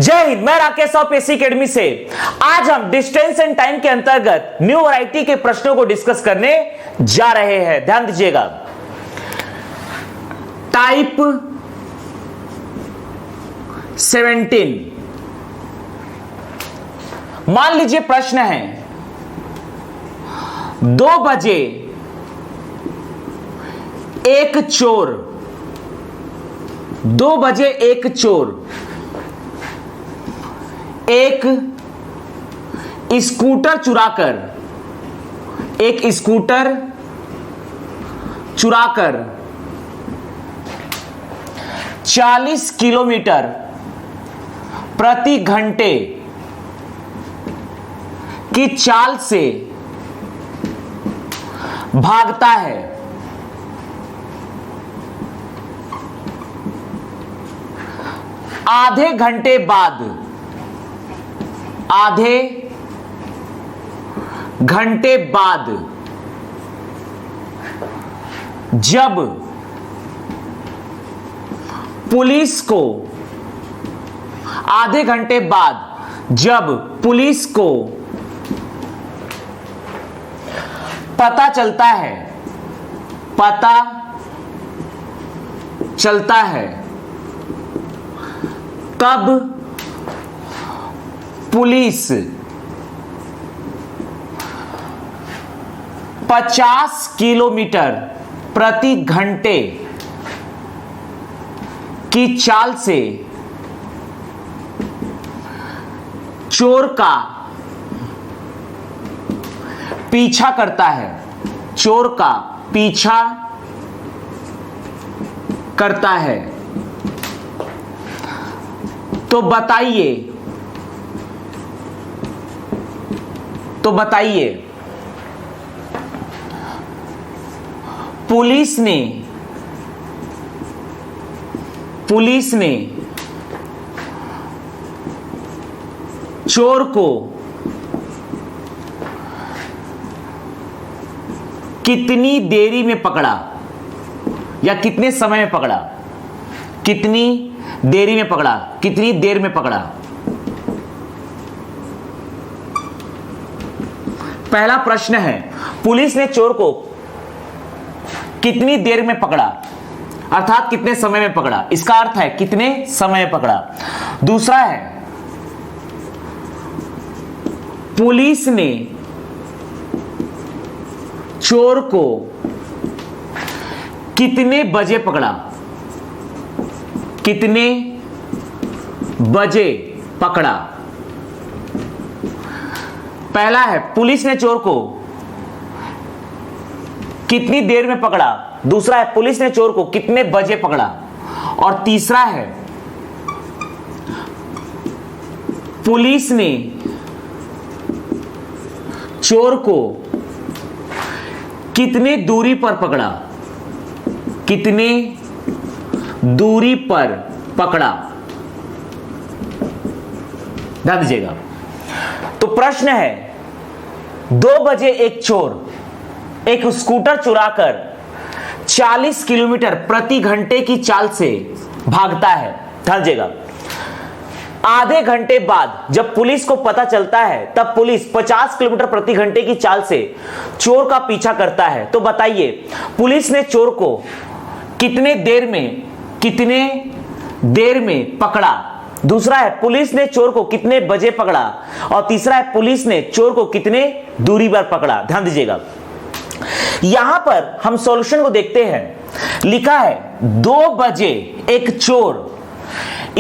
जय हिंद। मैं Rakesh APSC academy से आज हम डिस्टेंस एंड टाइम के अंतर्गत न्यू वैरायटी के प्रश्नों को डिस्कस करने जा रहे हैं। ध्यान दीजिएगा। टाइप 17। मान लीजिए प्रश्न है 2 बजे एक चोर 2 बजे एक चोर एक स्कूटर चुराकर 40 किलोमीटर प्रति घंटे की चाल से भागता है। आधे घंटे बाद जब पुलिस को पता चलता है तब पुलिस 50 किलोमीटर प्रति घंटे की चाल से चोर का पीछा करता है। तो बताइए पुलिस ने चोर को कितनी देरी में पकड़ा या कितने समय में पकड़ा? कितनी देर में पकड़ा? पहला प्रश्न है पुलिस ने चोर को कितनी देर में पकड़ा अर्थात कितने समय में पकड़ा। इसका अर्थ है कितने समय में पकड़ा। दूसरा है पुलिस ने चोर को कितने बजे पकड़ा। पहला है पुलिस ने चोर को कितनी देर में पकड़ा। दूसरा है पुलिस ने चोर को कितने बजे पकड़ा। और तीसरा है पुलिस ने चोर को कितने दूरी पर पकड़ा। ध्यान दीजिएगा। तो प्रश्न है 2 बजे एक चोर एक स्कूटर चुराकर 40 किलोमीटर प्रति घंटे की चाल से भागता है। ध्यान दीजिएगा। आधे घंटे बाद जब पुलिस को पता चलता है तब पुलिस 50 किलोमीटर प्रति घंटे की चाल से चोर का पीछा करता है। तो बताइए पुलिस ने चोर को कितने देर में पकड़ा। दूसरा है पुलिस ने चोर को कितने बजे पकड़ा। और तीसरा है पुलिस ने चोर को कितने दूरी पर पकड़ा। ध्यान दीजिएगा। यहां पर हम सॉल्यूशन को देखते हैं। लिखा है 2 बजे एक चोर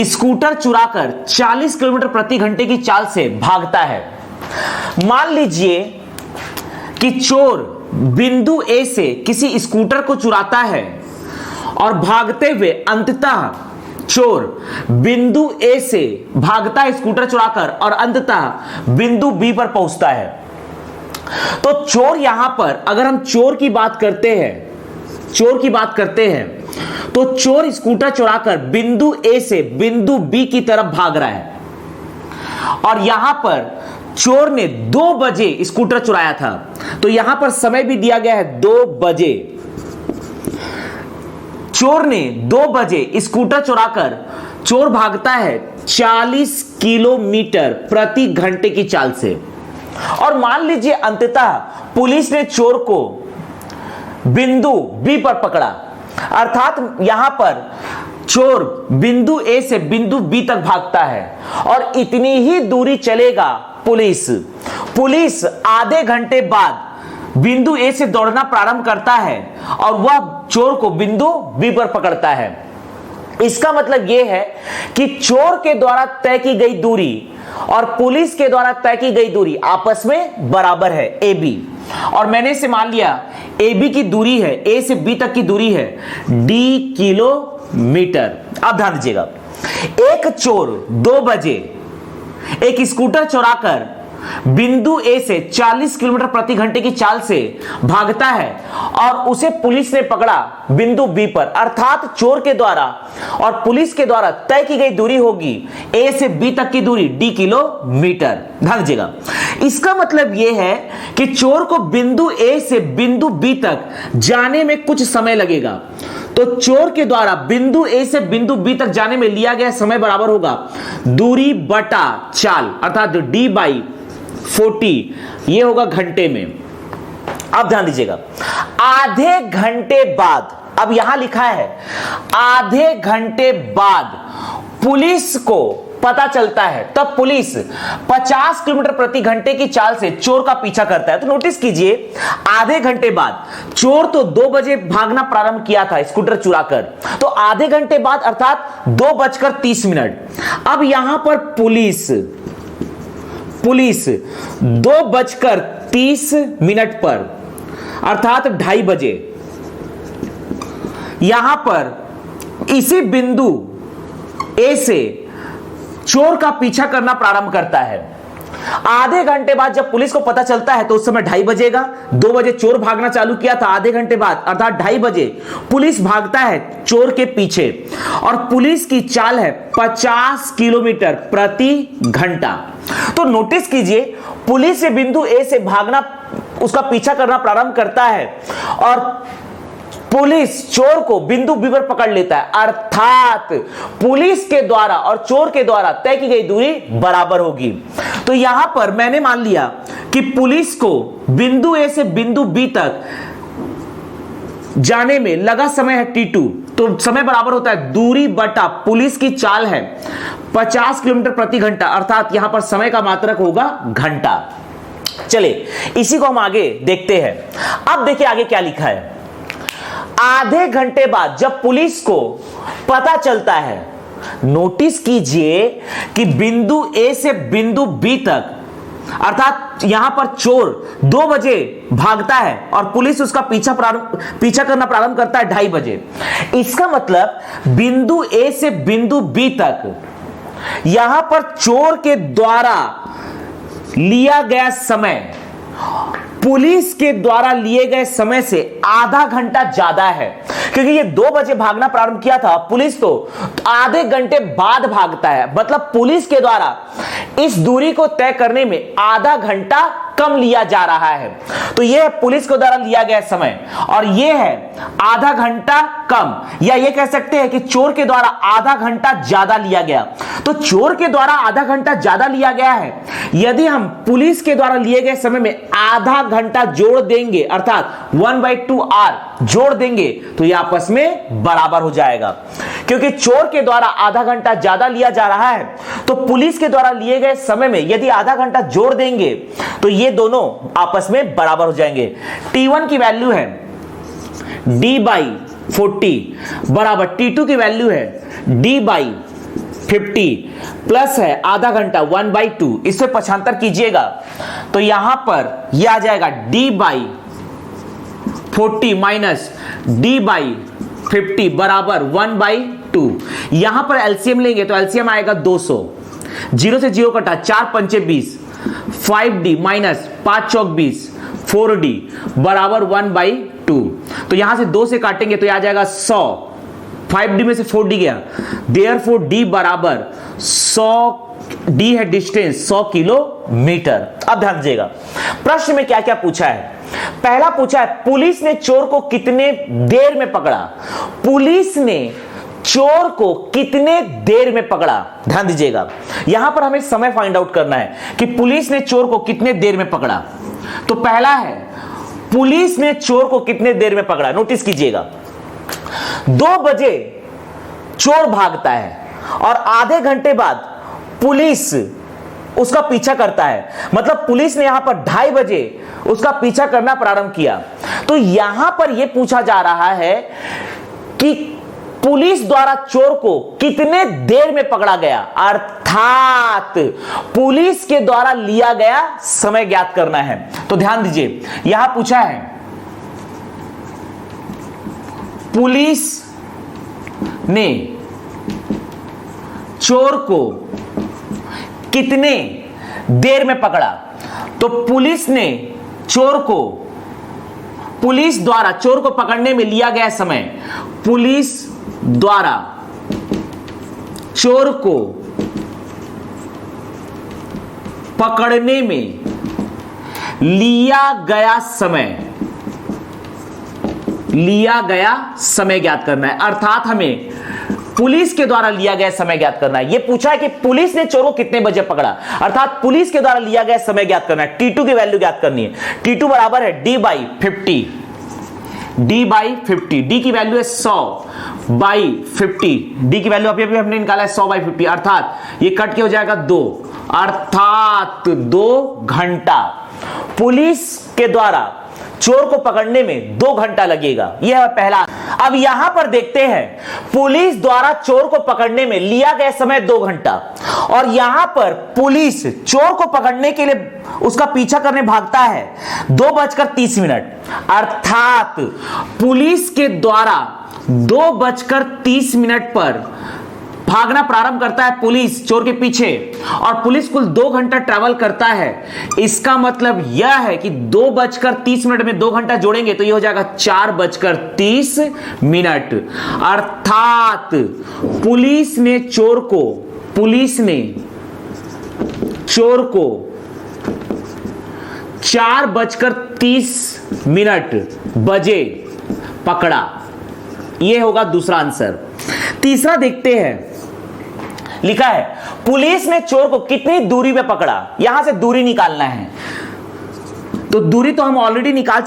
स्कूटर चुराकर 40 किलोमीटर प्रति घंटे की चाल से भागता है। मान लीजिए कि चोर बिंदु ए से किसी स्कूटर को चुराता है और भागते हुए अंततः चोर बिंदु ए से भागता है स्कूटर चुराकर और अंततः बिंदु बी पर पहुंचता है। तो चोर यहां पर अगर हम चोर की बात करते हैं तो चोर स्कूटर चुराकर बिंदु ए से बिंदु बी की तरफ भाग रहा है। और यहां पर चोर ने 2 बजे स्कूटर चुराया था, तो यहां पर समय भी दिया गया है 2 बजे। चोर ने 2 बजे स्कूटर चुराकर चोर भागता है 40 किलोमीटर प्रति घंटे की चाल से। और मान लीजिए अंततः पुलिस ने चोर को बिंदु बी पर पकड़ा, अर्थात यहां पर चोर बिंदु ए से बिंदु बी तक भागता है और इतनी ही दूरी चलेगा पुलिस आधे घंटे बाद बिंदु ए से दौड़ना प्रारंभ करता है और वह चोर को बिंदु बी पर पकड़ता है। इसका मतलब यह है कि चोर के द्वारा तय की गई दूरी और पुलिस के द्वारा तय की गई दूरी आपस में बराबर है, ए बी। और मैंने इसे मान लिया ए बी की दूरी है, ए से बी तक की दूरी है डी किलोमीटर। अब ध्यान दीजिएगा, एक चोर 2 बजे एक स्कूटर चुराकर बिंदु ए से 40 किलोमीटर प्रति घंटे की चाल से भागता है और उसे पुलिस ने पकड़ा बिंदु बी पर, अर्थात चोर के द्वारा और पुलिस के द्वारा तय की गई दूरी होगी ए से बी तक की दूरी डी किलोमीटर। ध्यान दीजिएगा, इसका मतलब यह है कि चोर को बिंदु ए से बिंदु बी तक जाने में कुछ समय लगेगा। तो चोर के द्वारा बिंदु ए से बिंदु बी तक जाने में लिया गया समय बराबर होगा दूरी बटा चाल, अर्थात डी बाई 40, यह होगा घंटे में। अब ध्यान दीजिएगा, आधे घंटे बाद, अब यहां लिखा है आधे घंटे बाद पुलिस को पता चलता है, तब पुलिस 50 किलोमीटर प्रति घंटे की चाल से चोर का पीछा करता है। तो नोटिस कीजिए, आधे घंटे बाद, चोर तो 2 बजे भागना प्रारंभ किया था स्कूटर चुराकर, तो आधे घंटे बाद अर्थात 2:30। अब यहां पर पुलिस 2:30 पर अर्थात 2:30 बजे यहां पर इसी बिंदु ए से चोर का पीछा करना प्रारंभ करता है। आधे घंटे बाद जब पुलिस को पता चलता है तो उस समय 2:30 बजेगा। 2 बजे चोर भागना चालू किया था, आधे घंटे बाद अर्थात 2:30 बजे पुलिस भागता है चोर के पीछे और पुलिस की चाल है 50 किलोमीटर प्रति घंटा। तो नोटिस कीजिए, पुलिस से बिंदु ए से भागना, उसका पीछा करना प्रारंभ करता है और पुलिस चोर को बिंदु बी पर पकड़ लेता है, अर्थात पुलिस के द्वारा और चोर के द्वारा तय की गई दूरी बराबर होगी। तो यहां पर मैंने मान लिया कि पुलिस को बिंदु ए से बिंदु बी तक जाने में लगा समय है t2, तो समय बराबर होता है दूरी बटा पुलिस की चाल है 50 किलोमीटर प्रति घंटा, अर्थात यहां पर समय का मात्रक होगा घंटा। चले इसी को हम आगे देखते हैं। अब देखिए आगे क्या लिखा है, आधे घंटे बाद जब पुलिस को पता चलता है, नोटिस कीजिए कि बिंदु ए से बिंदु बी तक, अर्थात यहां पर चोर 2 बजे भागता है और पुलिस उसका पीछा करना प्रारंभ करता है 2:30 बजे। इसका मतलब बिंदु ए से बिंदु बी तक यहां पर चोर के द्वारा लिया गया समय पुलिस के द्वारा लिए गए समय से आधा घंटा ज्यादा है, क्योंकि ये 2 बजे भागना प्रारंभ किया था, पुलिस तो आधे घंटे बाद भागता है, मतलब पुलिस के द्वारा इस दूरी को तय करने में आधा घंटा कम लिया जा रहा है। तो यह है पुलिस के द्वारा लिया गया समय और यह है आधा घंटा कम, या यह कह सकते हैं कि चोर के द्वारा आधा घंटा ज्यादा लिया गया। तो चोर के द्वारा आधा घंटा ज्यादा लिया गया है, यदि हम पुलिस के द्वारा लिए गए समय में आधा घंटा जोड़ देंगे, अर्थात 1/2 आवर जोड़ देंगे, तो यह आपस में बराबर हो जाएगा। क्योंकि चोर के द्वारा आधा घंटा ज्यादा लिया जा रहा है, तो पुलिस के द्वारा लिए गए समय में यदि आधा घंटा जोड़ देंगे तो ये दोनों आपस में बराबर हो जाएंगे। T1 की वैल्यू है D/40 बराबर T2 की वैल्यू है D/50 प्लस है आधा घंटा 1/2, इससे पक्षांतर कीजिएगा तो यहां पर यह आ जाएगा D/40 माइनस D/50 बराबर 1/2। यहां पर एलसीएम लेंगे तो एलसीएम आएगा 200, 0 से 0 कटा, 4 पंचे 20, 5D माइनस 5 चौक 20, 4D बराबर 1/2। तो यहां से 2 से काटेंगे तो आ जाएगा 100, 5D में से 4D गया, देयरफॉर D बराबर 100, D है डिस्टेंस 100 किलोमीटर। अब ध्यान दीजिएगा प्रश्न में क्या क्या पूछा है। पहला पूछा है पुलिस ने चोर को कितने देर में पकड़ा। पुलिस ने चोर को कितने देर में पकड़ा। ध्यान दीजिएगा, यहां पर हमें समय फाइंड आउट करना है कि पुलिस ने चोर को कितने देर में पकड़ा। तो पहला है, पुलिस ने चोर को कितने देर में पकड़ा। नोटिस कीजिएगा, 2 बजे चोर भागता है और आधे घंटे बाद पुलिस उसका पीछा करता है। मतलब पुलिस ने यहां पर 2:30 बजे उसका पीछा करना प्रारंभ किया। तो यहां पर यह पूछा जा रहा है कि पुलिस द्वारा चोर को कितने देर में पकड़ा गया, अर्थात पुलिस के द्वारा लिया गया समय ज्ञात करना है। तो ध्यान दीजिए, यहां पूछा है पुलिस ने चोर को कितने देर में पकड़ा। तो पुलिस ने चोर को, पुलिस द्वारा चोर को पकड़ने में लिया गया समय, पुलिस द्वारा चोर को पकड़ने में लिया गया समय ज्ञात करना है। अर्थात हमें पुलिस के द्वारा लिया गया समय ज्ञात करना है। यह पूछा है कि पुलिस ने चोर को कितने बजे पकड़ा, अर्थात पुलिस के द्वारा लिया गया समय ज्ञात करना है। T2 की वैल्यू ज्ञात करनी है। T2 बराबर है D/50, D की वैल्यू है 100/50। डी की वैल्यू अभी हमने निकाला है 100/50, अर्थात ये कट के हो जाएगा 2, अर्थात 2 घंटा पुलिस के द्वारा चोर को पकड़ने में 2 घंटा लगेगा। यह है पहला। अब यहां पर देखते हैं, पुलिस द्वारा चोर को पकड़ने में लिया गया समय 2 घंटा, और यहां पर पुलिस चोर को पकड़ने के लिए उसका पीछा करने भागता है 2:30, अर्थात पुलिस के द्वारा 2:30 पर भागना प्रारंभ करता है पुलिस चोर के पीछे, और पुलिस कुल 2 घंटा ट्रैवल करता है। इसका मतलब यह है कि 2:30 में 2 घंटा जोड़ेंगे तो यह हो जाएगा 4:30, अर्थात पुलिस ने चोर को 4:30 बजे पकड़ा। यह होगा दूसरा आंसर। तीसरा देखते हैं, लिखा है पुलिस ने चोर को कितनी दूरी पे पकड़ा। यहां से दूरी निकालना है, तो दूरी तो हम ऑलरेडी निकाल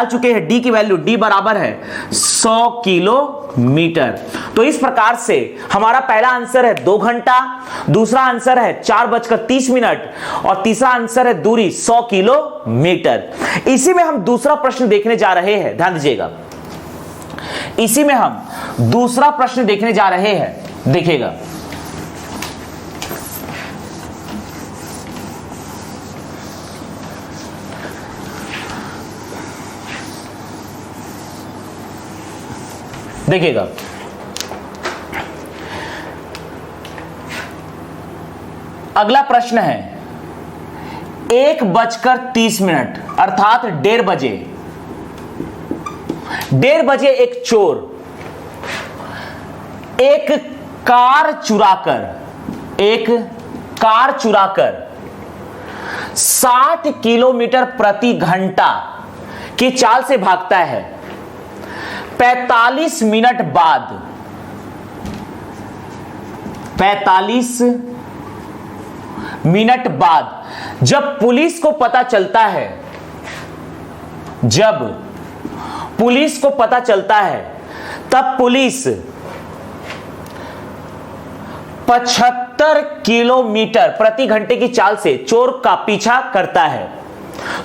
चुके हैं। डी की वैल्यू, डी बराबर है 100 किलोमीटर। तो इस प्रकार से हमारा पहला आंसर है 2 घंटा, दूसरा आंसर है 4:30, और तीसरा आंसर है दूरी 100 किलोमीटर। इसी में हम दूसरा प्रश्न देखने जा रहे हैं। ध्यान दीजिएगा, इसी में हम दूसरा प्रश्न देखने जा रहे हैं। देखिएगा, देखिएगा, अगला प्रश्न है 1:30, अर्थात 1:30 बजे। 1:30 बजे एक चोर एक कार चुराकर 60 किलोमीटर प्रति घंटा की चाल से भागता है। 45 मिनट बाद जब पुलिस को पता चलता है, तब पुलिस 75 किलोमीटर प्रति घंटे की चाल से चोर का पीछा करता है।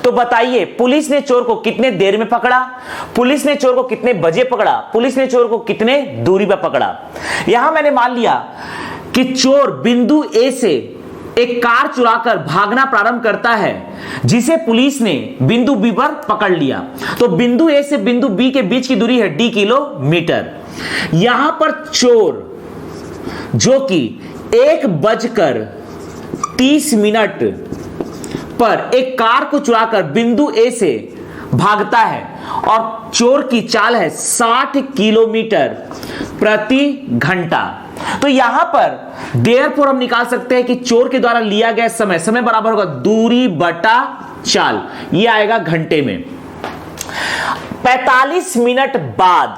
तो बताइए, पुलिस ने चोर को कितने देर में पकड़ा, पुलिस ने चोर को कितने बजे पकड़ा, पुलिस ने चोर को कितने दूरी पर पकड़ा। यहां मैंने मान लिया कि चोर बिंदु ए से एक कार चुराकर भागना प्रारंभ करता है, जिसे पुलिस ने बिंदु बी पर पकड़ लिया। तो बिंदु ए से बिंदु बी के बीच की दूरी है डी किलोमीटर। यहां पर चोर जो कि 1:30 पर एक कार को चुराकर बिंदु ए से भागता है, और चोर की चाल है 60 किलोमीटर प्रति घंटा। तो यहां पर देयरफॉर हम निकाल सकते हैं कि चोर के द्वारा लिया गया समय बराबर होगा दूरी बटा चाल, यह आएगा घंटे में। 45 मिनट बाद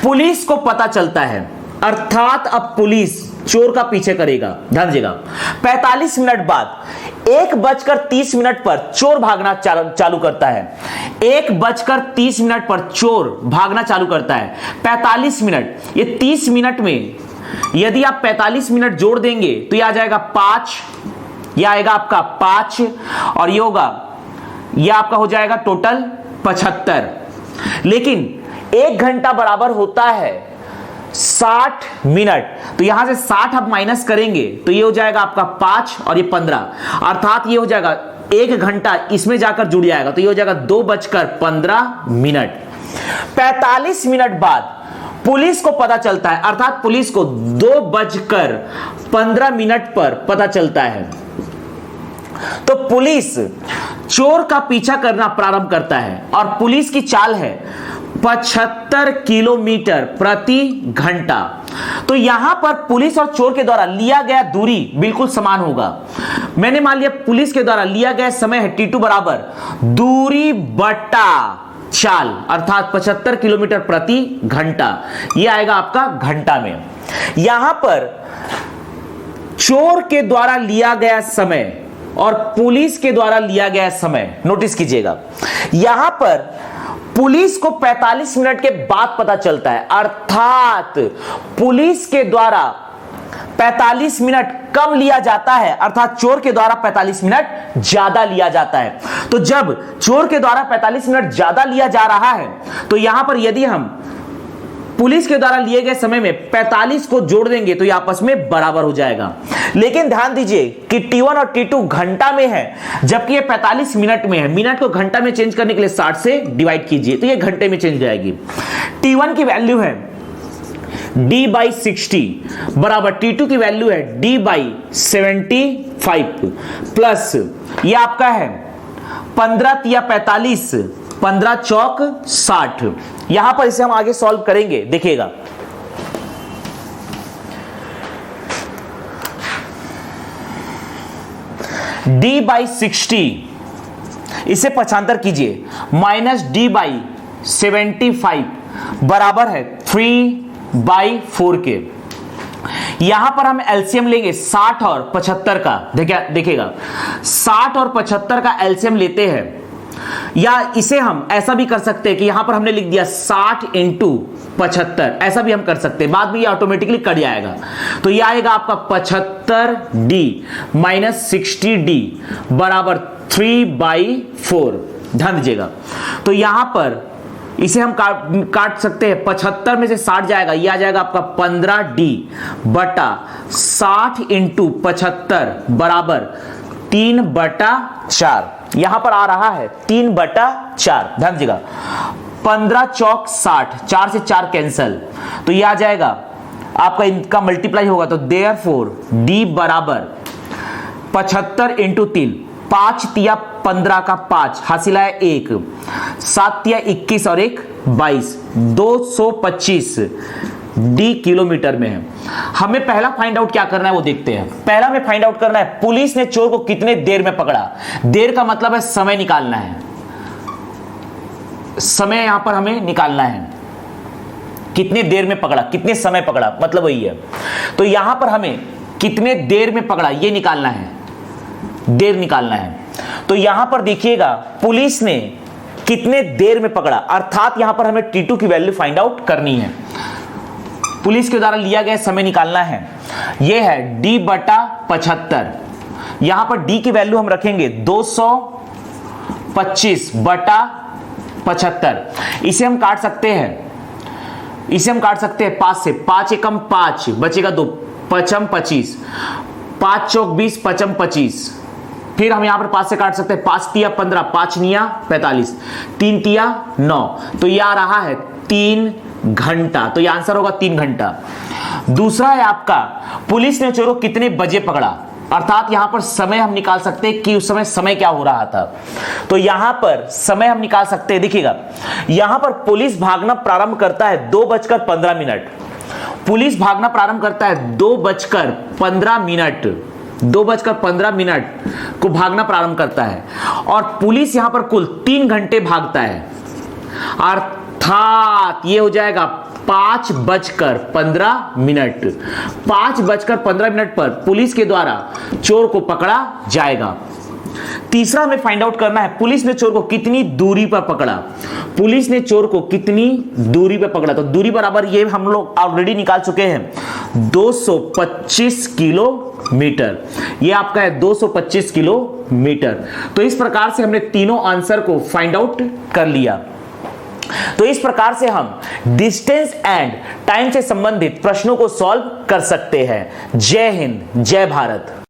पुलिस को पता चलता है, अर्थात अब पुलिस चोर का पीछे करेगा। ध्यान दीजिएगा, 45 मिनट बाद 1:30 पर चोर भागना चालू करता है। 1:30 पर चोर भागना चालू करता है। 45 मिनट, ये 30 मिनट में यदि आप 45 मिनट जोड़ देंगे तो ये आ जाएगा 5, यह आएगा आपका 5 और ये होगा, यह आपका हो जाएगा टोटल 75। लेकिन 1 घंटा बराबर होता है 60 मिनट, तो यहां से 60 आप माइनस करेंगे तो ये हो जाएगा आपका 5 और ये 15, अर्थात ये हो जाएगा 1 घंटा इसमें जाकर जुड़ जाएगा, तो ये हो जाएगा 2:15। 45 मिनट बाद पुलिस को पता चलता है, अर्थात पुलिस को 2:15 पर पता चलता है, तो पुलिस चोर का पीछा करना प्रारंभ करता है और पुलिस की चाल है 75 किलोमीटर प्रति घंटा। तो यहां पर पुलिस और चोर के द्वारा लिया गया दूरी बिल्कुल समान होगा। मैंने मान लिया पुलिस के द्वारा लिया गया समय है T2 बराबर दूरी बटा चाल, अर्थात 75 किलोमीटर प्रति घंटा, यह आएगा आपका घंटा में। यहां पर चोर के द्वारा लिया गया समय और पुलिस के द्वारा लिया गया समय नोटिस कीजिएगा। यहां पर पुलिस को 45 मिनट के बाद पता चलता है, अर्थात पुलिस के द्वारा 45 मिनट कम लिया जाता है, अर्थात चोर के द्वारा 45 मिनट ज्यादा लिया जाता है। तो जब चोर के द्वारा 45 मिनट ज्यादा लिया जा रहा है तो यहां पर यदि हम पुलिस के द्वारा लिए गए समय में 45 को जोड़ देंगे तो ये आपस में बराबर हो जाएगा। लेकिन ध्यान दीजिए कि T1 और T2 घंटा में है, जबकि ये 45 मिनट में है। मिनट को घंटा में चेंज करने के लिए 60 से डिवाइड कीजिए तो ये घंटे में चेंज हो जाएगी। T1 की वैल्यू है D/60 बराबर T2 की वैल्यू है D/75 प्लस ये आपका है 15 या 45, 15 चौक 60। यहां पर इसे हम आगे सॉल्व करेंगे, देखिएगा। D/60 इसे पक्षांतर कीजिए, माइनस D/75 बराबर है 3/4 के। यहां पर हम एलसीएम लेंगे 60 और 75 का, देखिएगा 60 और 75 का एलसीएम लेते हैं, या इसे हम ऐसा भी कर सकते हैं कि यहां पर हमने लिख दिया 60 × 75, ऐसा भी हम कर सकते हैं, बाद में ये ऑटोमेटिकली कट जाएगा। तो ये आएगा आपका 75D - 60D बराबर 3/4। ध्यान दीजिएगा, तो यहां पर इसे हम काट सकते हैं, 75 में से 60 जाएगा, ये आ जाएगा आपका 15D बटा 60 × 75 बराबर 3/4। यहां पर आ रहा है 3/4। ध्यान दीजिएगा, 15 चौक 60, 4 से 4 कैंसल, तो ये आ जाएगा आपका, इनका मल्टीप्लाई होगा तो देयरफॉर D बराबर 75 × 3, 5 तिया 15 का 5 हासिल है 1, 7 तिया 21 और 1 22, 225 D किलोमीटर में है। हमें पहला फाइंड आउट क्या करना है वो देखते हैं। पहला हमें फाइंड आउट करना है पुलिस ने चोर को कितने देर में पकड़ा। देर का मतलब है समय निकालना है, समय यहां पर हमें निकालना है, कितने देर में पकड़ा, कितने समय पकड़ा, मतलब वही है। तो यहां पर हमें कितने देर में पकड़ा ये निकालना है, देर निकालना है। तो यहां पर देखिएगा पुलिस ने कितने देर में पकड़ा, अर्थात यहां पर हमें T2 की वैल्यू फाइंड आउट करनी है। पुलिस के द्वारा लिया गया समय निकालना है, यह है D/75। यहां पर D की वैल्यू हम रखेंगे 225/75। इसे हम काट सकते हैं, 5 से, 5 एकम 5 बचेगा 2, 5 25, 5 चौक 20, 5 25। फिर हम यहां पर 5 से काट सकते हैं, 5 तिया 15, 5 निया 45, 3 तिया 9, तो यह आ रहा है 3 घंटा। तो यह आंसर होगा 3 घंटा। दूसरा है आपका पुलिस ने चोर को कितने बजे पकड़ा, अर्थात यहां पर समय हम निकाल सकते हैं कि उस समय समय क्या हो रहा था। तो यहां पर समय हम निकाल सकते हैं, देखिएगा यहां पर पुलिस भागना प्रारंभ करता है 2:15। पुलिस भागना प्रारंभ करता है 2:15, 2:15 को भागना प्रारंभ करता है और पुलिस यहां पर कुल 3 घंटे भागता है, अर्थात ये हो जाएगा 5:15 5:15 पर पुलिस के द्वारा चोर को पकड़ा जाएगा। तीसरा हमें फाइंड आउट करना है, पुलिस ने चोर को कितनी दूरी पर पकड़ा। पुलिस ने चोर को कितनी दूरी पर पकड़ा, तो दूरी बराबर ये हम लोग ऑलरेडी निकाल चुके हैं 225 किलोमीटर। ये आपका है 225 किलोमीटर। तो इस प्रकार से हमने तीनों आंसर को फाइंड आउट कर लिया। तो इस प्रकार से हम डिस्टेंस एंड टाइम से संबंधित प्रश्नों को सॉल्व कर सकते हैं। जय हिंद, जय भारत।